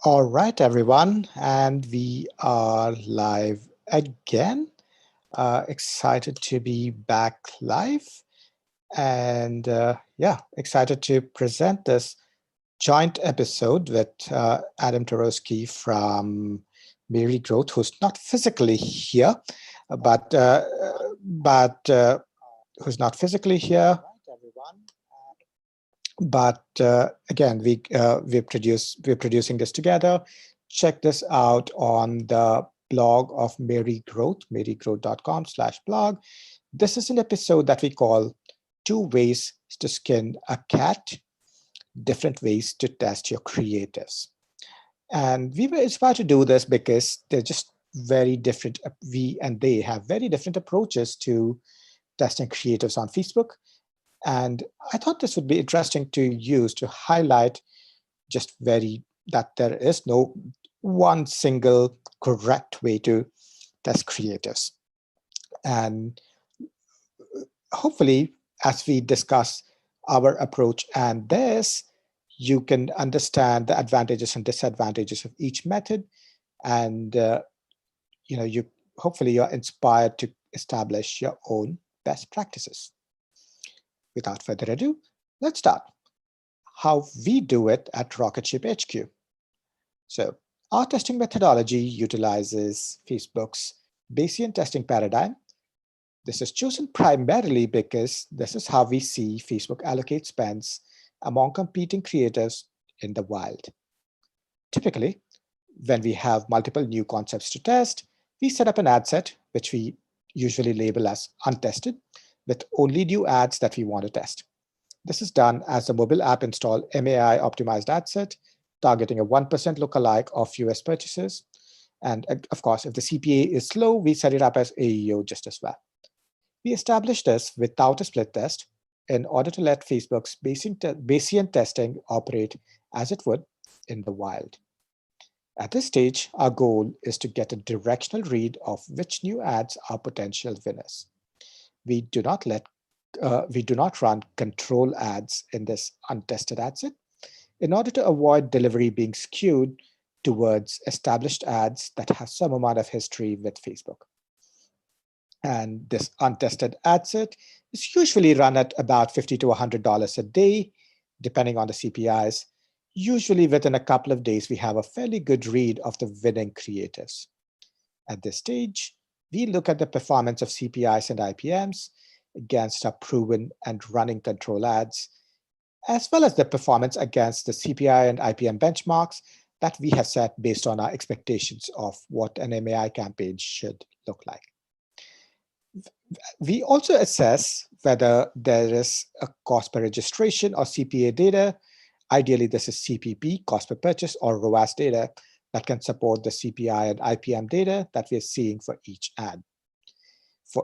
All right, everyone, and we are live again. Excited to be back live, and yeah, excited to present this joint episode with Adam Turowski from Miri Growth, who's not physically here, but uh, but who's not physically here. But again, we're producing this together. Check this out on the blog of Miri Growth, mirigrowth.com/blog. This is an episode that we call Two Ways to Skin a Cat, Different Ways to Test Your Creatives. And we were inspired to do this because they're just very different. We and they have very different approaches to testing creatives on Facebook. And I thought this would be interesting to use to highlight just very that there is no one single correct way to test creatives. And hopefully, as we discuss our approach and this, you can understand the advantages and disadvantages of each method. And you hopefully you're inspired to establish your own best practices. Without further ado, let's start. How we do it at Rocketship HQ. So our testing methodology utilizes Facebook's Bayesian testing paradigm. This is chosen primarily because this is how we see Facebook allocate spends among competing creators in the wild. Typically, when we have multiple new concepts to test, we set up an ad set, which we usually label as untested, with only new ads that we want to test. This is done as a mobile app install MAI optimized ad set, targeting a 1% lookalike of US purchases. And of course, if the CPA is low, we set it up as AEO just as well. We established this without a split test in order to let Facebook's Bayesian testing operate as it would in the wild. At this stage, our goal is to get a directional read of which new ads are potential winners. We do not run control ads in this untested ad set in order to avoid delivery being skewed towards established ads that have some amount of history with Facebook. And this untested ad set is usually run at about $50 to $100 a day, depending on the CPIs. Usually within a couple of days, we have a fairly good read of the winning creatives. At this stage, we look at the performance of CPIs and IPMs against our proven and running control ads, as well as the performance against the CPI and IPM benchmarks that we have set based on our expectations of what an MAI campaign should look like. We also assess whether there is a cost per registration or CPA data. Ideally, this is CPP, cost per purchase, or ROAS data that can support the CPI and IPM data that we're seeing for each ad.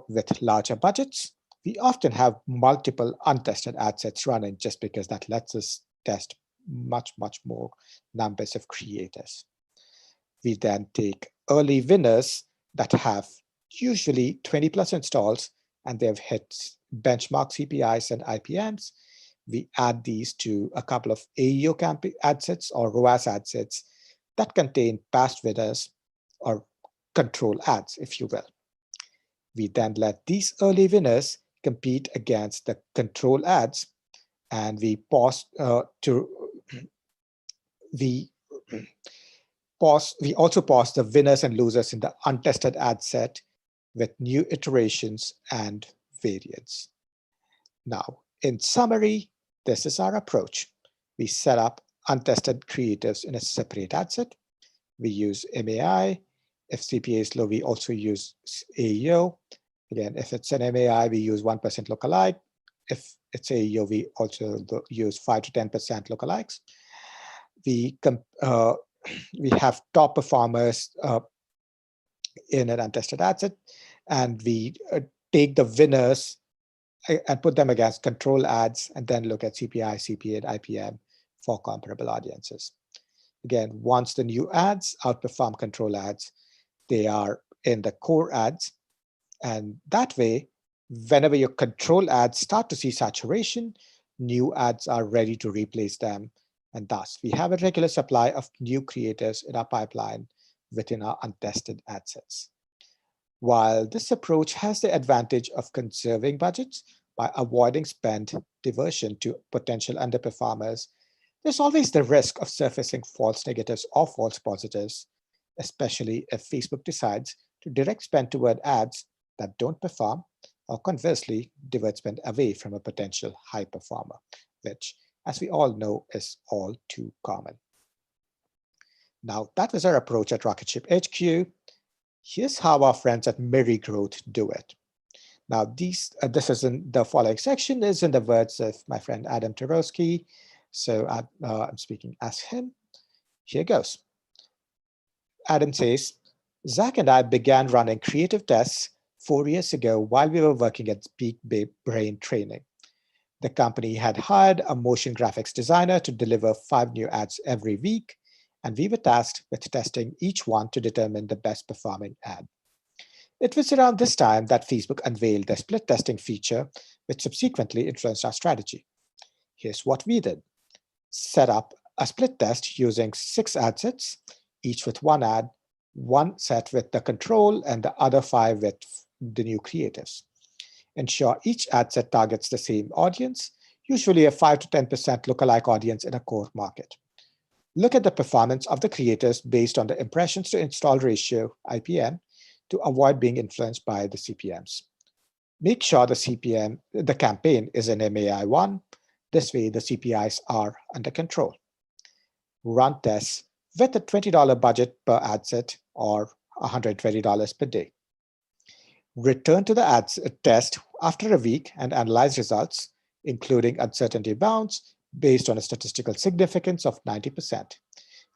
With larger budgets, we often have multiple untested ad sets running just because that lets us test much more numbers of creators. We then take early winners that have usually 20 plus installs and they've hit benchmark CPIs and IPMs. We add these to a couple of AEO ad sets or ROAS ad sets that contain past winners or control ads, if you will. We then let these early winners compete against the control ads, and we also pause the winners and losers in the untested ad set with new iterations and variants. Now, in summary, this is our approach. We set up untested creatives in a separate ad set. We use MAI. If CPA is low, we also use AEO. Again, if it's an MAI, we use 1% lookalike. If it's AEO, we also use 5 to 10% lookalikes. We have top performers in an untested ad set, and we take the winners and put them against control ads and then look at CPI, CPA, and IPM for comparable audiences. Again, once the new ads outperform control ads, they are in the core ads. And that way, whenever your control ads start to see saturation, new ads are ready to replace them And thus, we have a regular supply of new creators in our pipeline within our untested ad sets. While this approach has the advantage of conserving budgets by avoiding spend diversion to potential underperformers, there's always the risk of surfacing false negatives or false positives, especially if Facebook decides to direct spend toward ads that don't perform, or conversely, divert spend away from a potential high performer, which, as we all know, is all too common. Now, that was our approach at Rocketship HQ. Here's how our friends at Miri Growth do it. Now, this is in the following section is in the words of my friend Adam Turowski. So I'm speaking as him. Here goes. Adam says, Zach and I began running creative tests 4 years ago while we were working at Peak Brain Training. The company had hired a motion graphics designer to deliver 5 new ads every week, and we were tasked with testing each one to determine the best performing ad. It was around this time that Facebook unveiled the split testing feature, which subsequently influenced our strategy. Here's what we did. Set up a split test using 6 ad sets, each with 1 ad, 1 set with the control and the other 5 with the new creatives. Ensure each ad set targets the same audience, usually a 5 to 10% lookalike audience in a core market. Look at the performance of the creators based on the impressions to install ratio, IPM, to avoid being influenced by the CPMs. Make sure the campaign is in MAI1. This way, the CPIs are under control. Run tests with a $20 budget per ad set or $120 per day. Return to the test after a week and analyze results, including uncertainty bounds based on a statistical significance of 90%.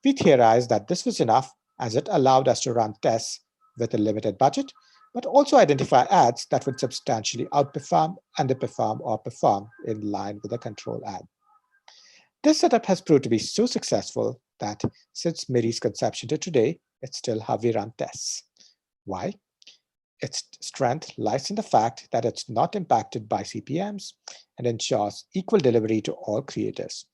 We theorized that this was enough as it allowed us to run tests with a limited budget, but also identify ads that would substantially outperform, underperform, or perform in line with a control ad. This setup has proved to be so successful that since Miri's conception to today, it's still how we run tests. Why? Its strength lies in the fact that it's not impacted by CPMs and ensures equal delivery to all creators,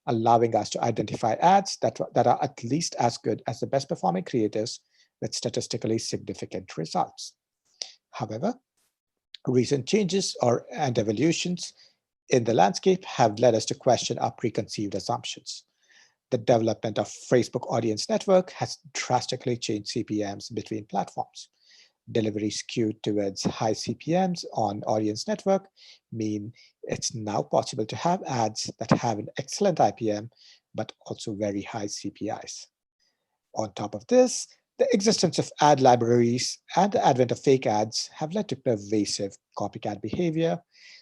allowing us to identify ads that are at least as good as the best performing creators with statistically significant results. However, recent changes and evolutions in the landscape have led us to question our preconceived assumptions. The development of Facebook Audience Network has drastically changed CPMs between platforms. Delivery skewed towards high CPMs on Audience Network mean it's now possible to have ads that have an excellent IPM, but also very high CPIs. On top of this, the existence of ad libraries and the advent of fake ads have led to pervasive copycat behavior,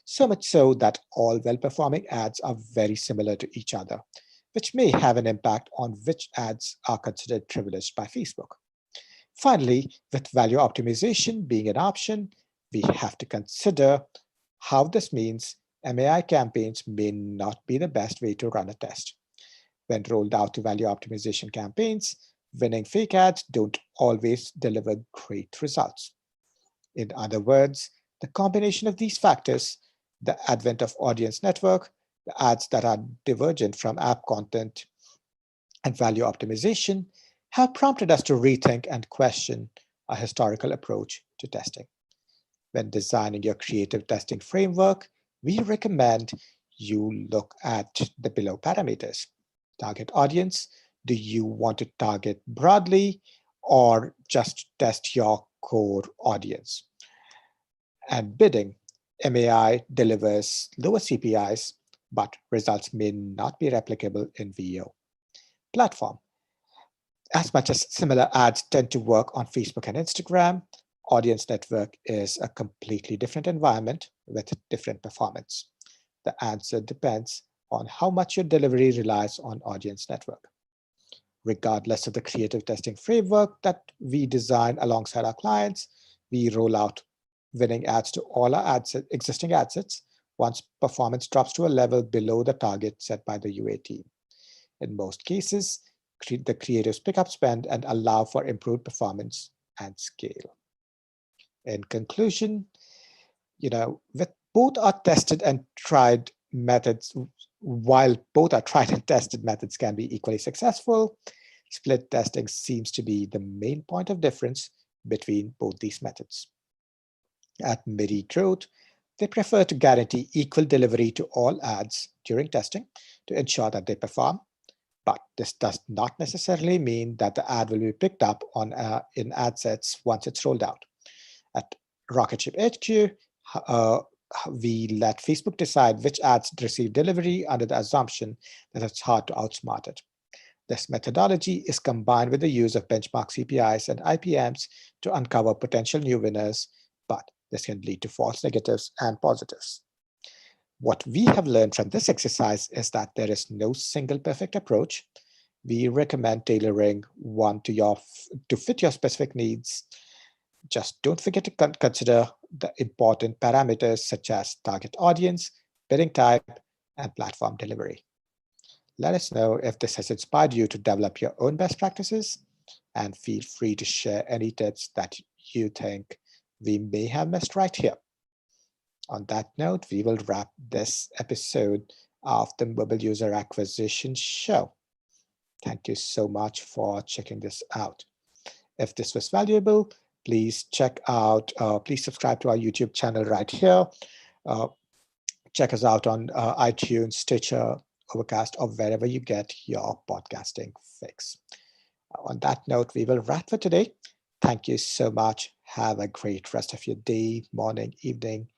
so much so that all well-performing ads are very similar to each other, which may have an impact on which ads are considered privileged by Facebook. Finally, with value optimization being an option, we have to consider how this means MAI campaigns may not be the best way to run a test. When rolled out to value optimization campaigns, winning fake ads don't always deliver great results. In other words, the combination of these factors, the advent of audience network, the ads that are divergent from app content, and value optimization, have prompted us to rethink and question our historical approach to testing. When designing your creative testing framework, we recommend you look at the below parameters. Target audience. Do you want to target broadly or just test your core audience? And bidding. MAI delivers lower CPIs, but results may not be replicable in VO. Platform. As much as similar ads tend to work on Facebook and Instagram, Audience Network is a completely different environment with different performance. The answer depends on how much your delivery relies on Audience Network. Regardless of the creative testing framework that we design alongside our clients, we roll out winning ads to all our existing ad sets once performance drops to a level below the target set by the UA team. In most cases, the creators pick up spend and allow for improved performance and scale. In conclusion, with both our tested and tried methods while both are tried and tested methods can be equally successful, split testing seems to be the main point of difference between both these methods. At Miri Growth, they prefer to guarantee equal delivery to all ads during testing to ensure that they perform. But this does not necessarily mean that the ad will be picked up on in ad sets once it's rolled out. At Rocketship HQ, we let Facebook decide which ads receive delivery under the assumption that it's hard to outsmart it. This methodology is combined with the use of benchmark CPIs and IPMs to uncover potential new winners, but this can lead to false negatives and positives. What we have learned from this exercise is that there is no single perfect approach. We recommend tailoring one to fit your specific needs. Just don't forget to consider the important parameters such as target audience, bidding type, and platform delivery. Let us know if this has inspired you to develop your own best practices, and feel free to share any tips that you think we may have missed right here. On that note, we will wrap this episode of the Mobile User Acquisition Show. Thank you so much for checking this out. If this was valuable, please subscribe to our YouTube channel right here. Check us out on iTunes, Stitcher, Overcast, or wherever you get your podcasting fix. On that note, we will wrap for today. Thank you so much. Have a great rest of your day, morning, evening,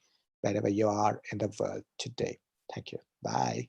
wherever you are in the world today. Thank you. Bye.